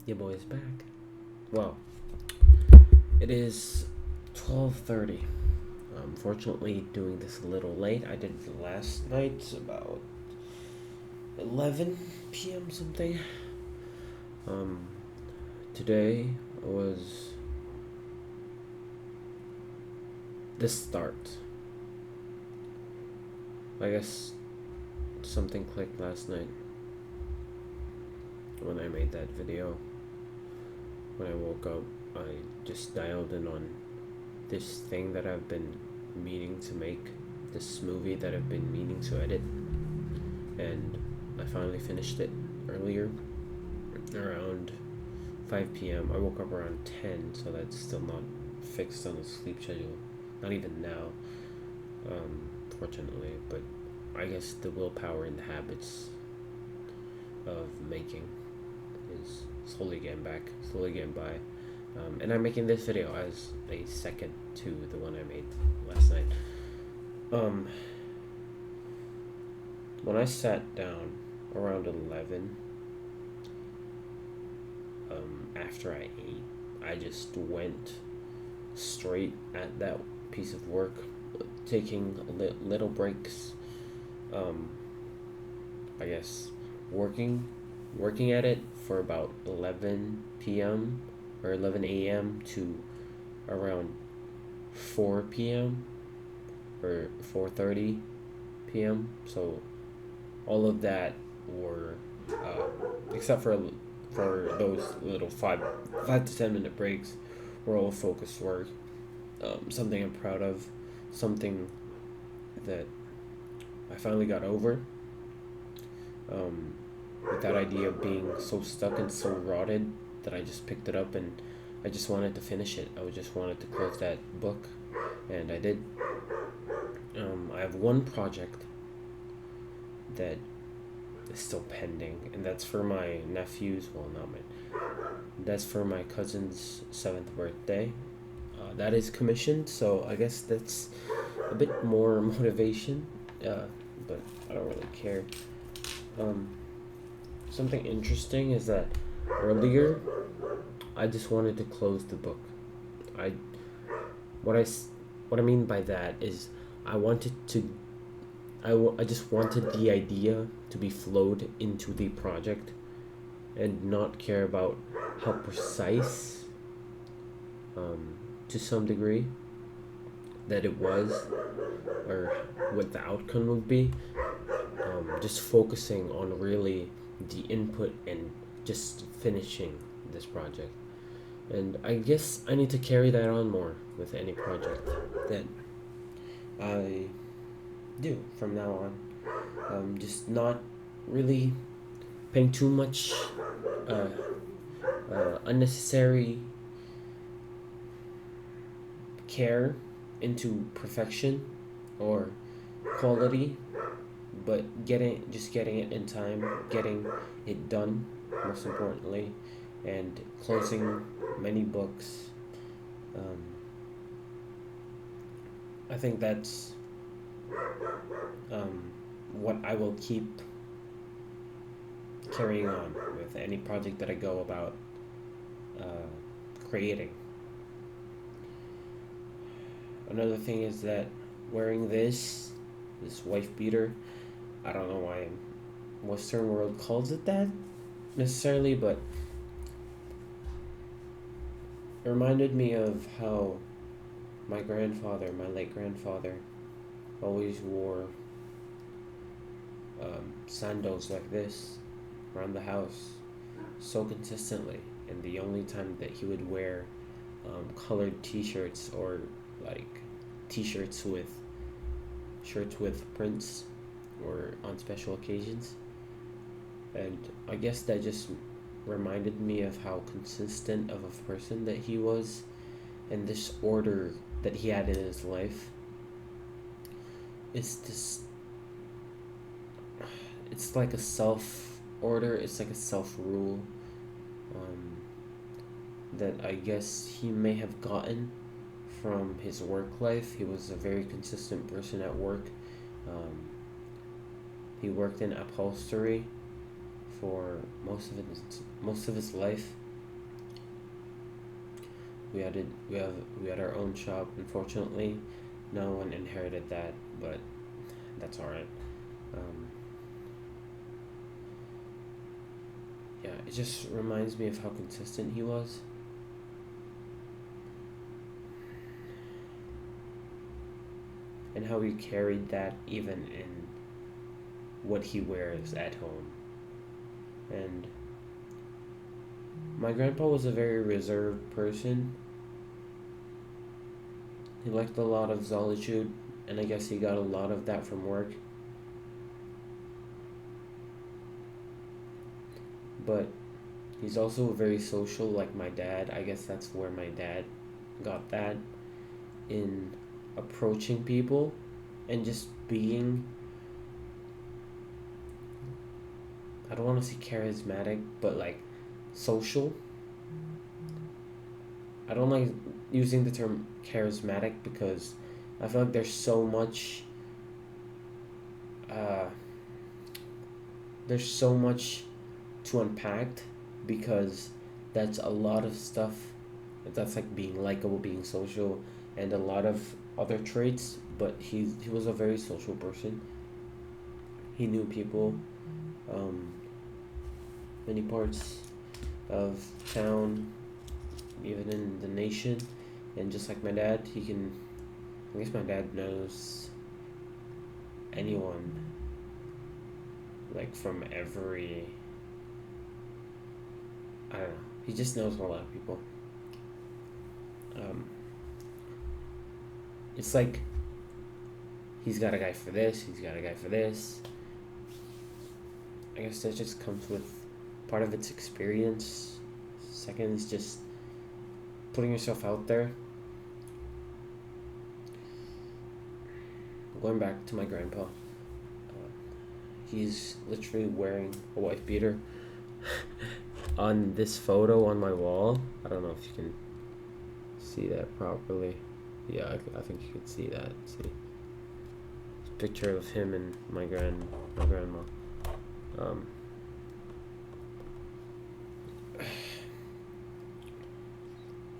Your boy's back. Well, it is 12:30. Unfortunately, doing this a little late. I did it last night about 11 p.m. something. Um, Today was the start. I guess something clicked last night when I made that video. When I woke up, I just dialed in on this thing that I've been meaning to make, this movie that I've been meaning to edit, and I finally finished it earlier, around 5 p.m. I woke up around 10, so that's still not fixed on the sleep schedule. Not even now, fortunately, but I guess the willpower and the habits of making is slowly getting by. And I'm making this video as a second to the one I made last night. When I sat down around 11, after I ate, I just went straight at that piece of work, taking little breaks. Um, I guess working at it for about 11 p.m. or 11 a.m. to around 4 p.m. or 4:30 p.m. So all of that were, except for those little 5 to 10 minute breaks, were all focused work. Something I'm proud of, something that I finally got over. With that idea of being so stuck and so rotted that I just picked it up and I just wanted to finish it. I just wanted to close that book, and I did. I have one project that is still pending, and that's for my nephew's. Well, not my. That's for my cousin's 7th birthday. That is commissioned, so I guess that's a bit more motivation. But I don't really care. Um, Something interesting is that earlier I just wanted to close the book. I what I what I mean by that is I wanted to I just wanted the idea to be flowed into the project and not care about how precise, to some degree, that it was or what the outcome would be. Just focusing on really the input and just finishing this project. And I guess I need to carry that on more with any project that I do from now on. Just not really paying too much uh, unnecessary care into perfection or quality, but getting it in time, getting it done, most importantly, and closing many books. Um, I think that's what I will keep carrying on with any project that I go about uh, creating. Another thing is that wearing this wife beater, I don't know why Western world calls it that necessarily, but it reminded me of how my late grandfather, always wore sandals like this around the house so consistently, and the only time that he would wear colored T-shirts or like T-shirts with shirts with prints or on special occasions. And I guess that just reminded me of how consistent of a person that he was, and this order that he had in his life. It's this it's like a self order, it's like a self rule, um, that I guess he may have gotten from his work life. He was a very consistent person at work. Um, he worked in upholstery for most of his life, we had our own shop. Unfortunately, no one inherited that, but that's alright. Um, yeah, it just reminds me of how consistent he was. And how he carried that even in what he wears at home. And my grandpa was a very reserved person. He liked a lot of solitude, and I guess he got a lot of that from work. But he's also very social, like my dad. I guess that's where my dad got that in approaching people and just being, I don't want to say charismatic, but like social. I don't like using the term charismatic because I feel like uh, there's so much to unpack because that's a lot of stuff. That's like being likable, being social, and a lot of other traits. But he was a very social person. He knew people, um, many parts of town, even in the nation, and just like my dad, he can. I guess my dad knows anyone, like from every. I don't know. He just knows a lot of people. Um, it's like he's got a guy for this. He's got a guy for this. I guess that just comes with part of its experience. Second is just putting yourself out there. Going back to my grandpa, he's literally wearing a wife beater on this photo on my wall. I don't know if you can see that properly. Yeah, I think you can see that. See, picture of him and my grandma. Um,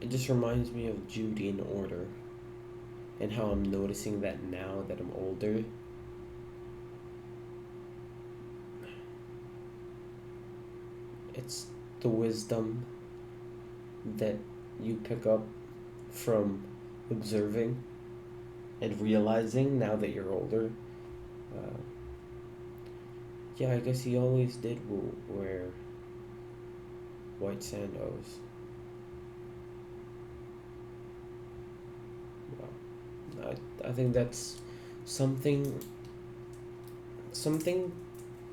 it just reminds me of Judy in Order, and how I'm noticing that now that I'm older. It's the wisdom that you pick up from observing and realizing now that you're older. Uh, yeah, I guess he always did wear white sandals. Wow. I think that's something something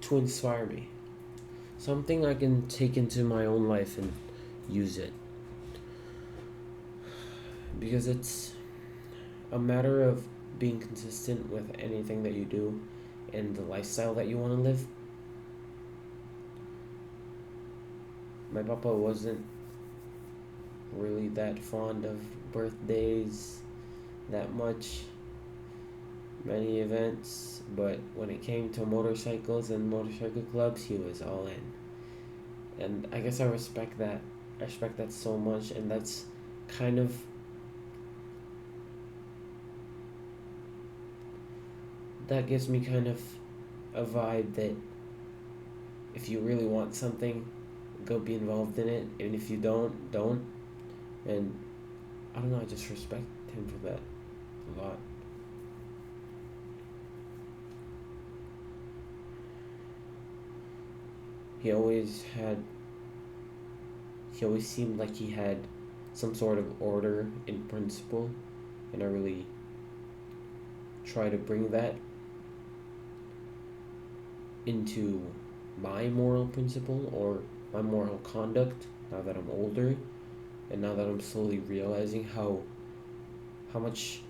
to inspire me. Something I can take into my own life and use it. Because it's a matter of being consistent with anything that you do and the lifestyle that you want to live. My papa wasn't really that fond of birthdays that much, many events, but when it came to motorcycles and motorcycle clubs, he was all in. And I guess I respect that. I respect that so much, and that's kind of that gives me kind of a vibe that if you really want something, go be involved in it, and if you don't. And I don't know, I just respect him for that a lot. He always had, he always seemed like he had some sort of order in principle, and I really try to bring that into my moral principle or my moral conduct now that I'm older, and now that I'm slowly realizing how much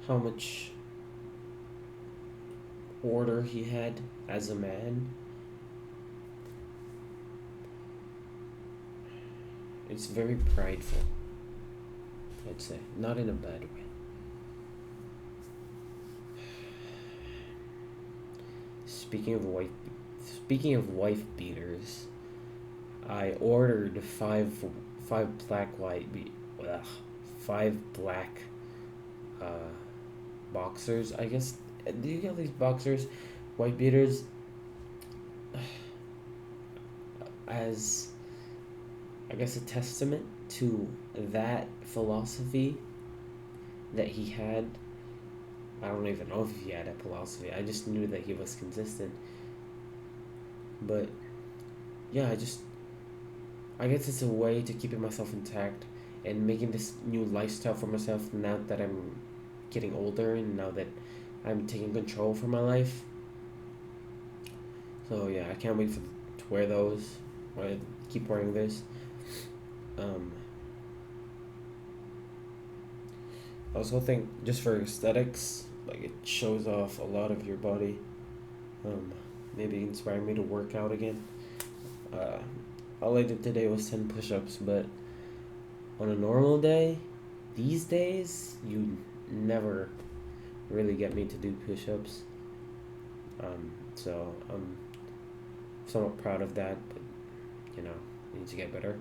how much order he had as a man. It's very prideful, I'd say. Not in a bad way. speaking of wife beaters, I ordered five five black uh, boxers. I guess, do you get these boxers, white beaters, as I guess a testament to that philosophy that he had. I don't even know if he had a philosophy. I just knew that he was consistent. But yeah, I guess it's a way to keeping myself intact and making this new lifestyle for myself now that I'm getting older and now that I'm taking control for my life. So yeah, I can't wait to wear those. I keep wearing this. Um, I also think just for aesthetics, like it shows off a lot of your body. Um, Maybe inspire me to work out again. Uh, all I did today was 10 push-ups, but on a normal day, these days, you never really get me to do push-ups. So I'm somewhat proud of that, but I need to get better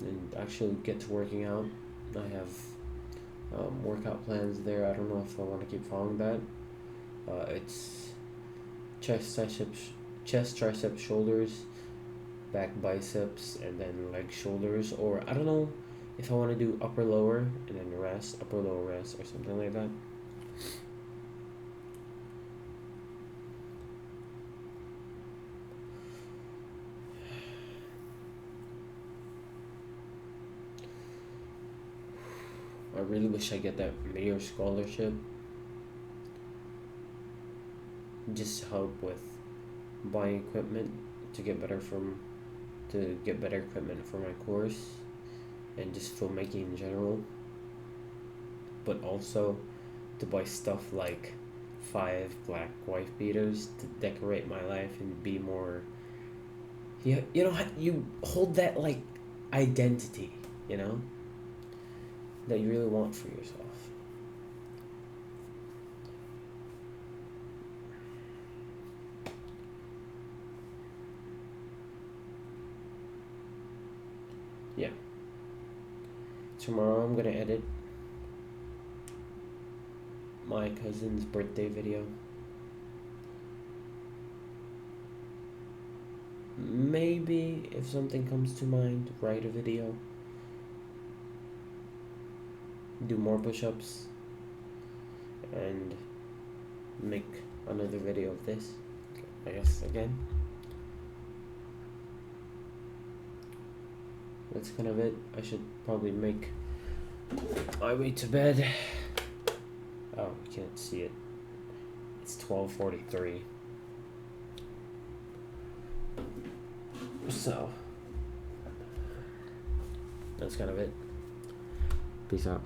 and actually get to working out. I have workout plans there. I don't know if I want to keep following that. It's chest, triceps, shoulders, back, biceps, and then leg, shoulders. Or I don't know if I want to do upper, lower, and then rest, upper, lower, rest, or something like that. I really wish I get that Mayor scholarship just to help with buying equipment to get better equipment for my course and just filmmaking in general, but also to buy stuff like 5 black wife beaters to decorate my life and be more, you hold that like identity, that you really want for yourself. Yeah. Tomorrow I'm gonna edit my cousin's birthday video. Maybe if something comes to mind, write a video. Do more push-ups and make another video of this, I guess, again. That's kind of it. I should probably make my way to bed. Oh, I can't see it. It's 12:43. So that's kind of it. Peace out.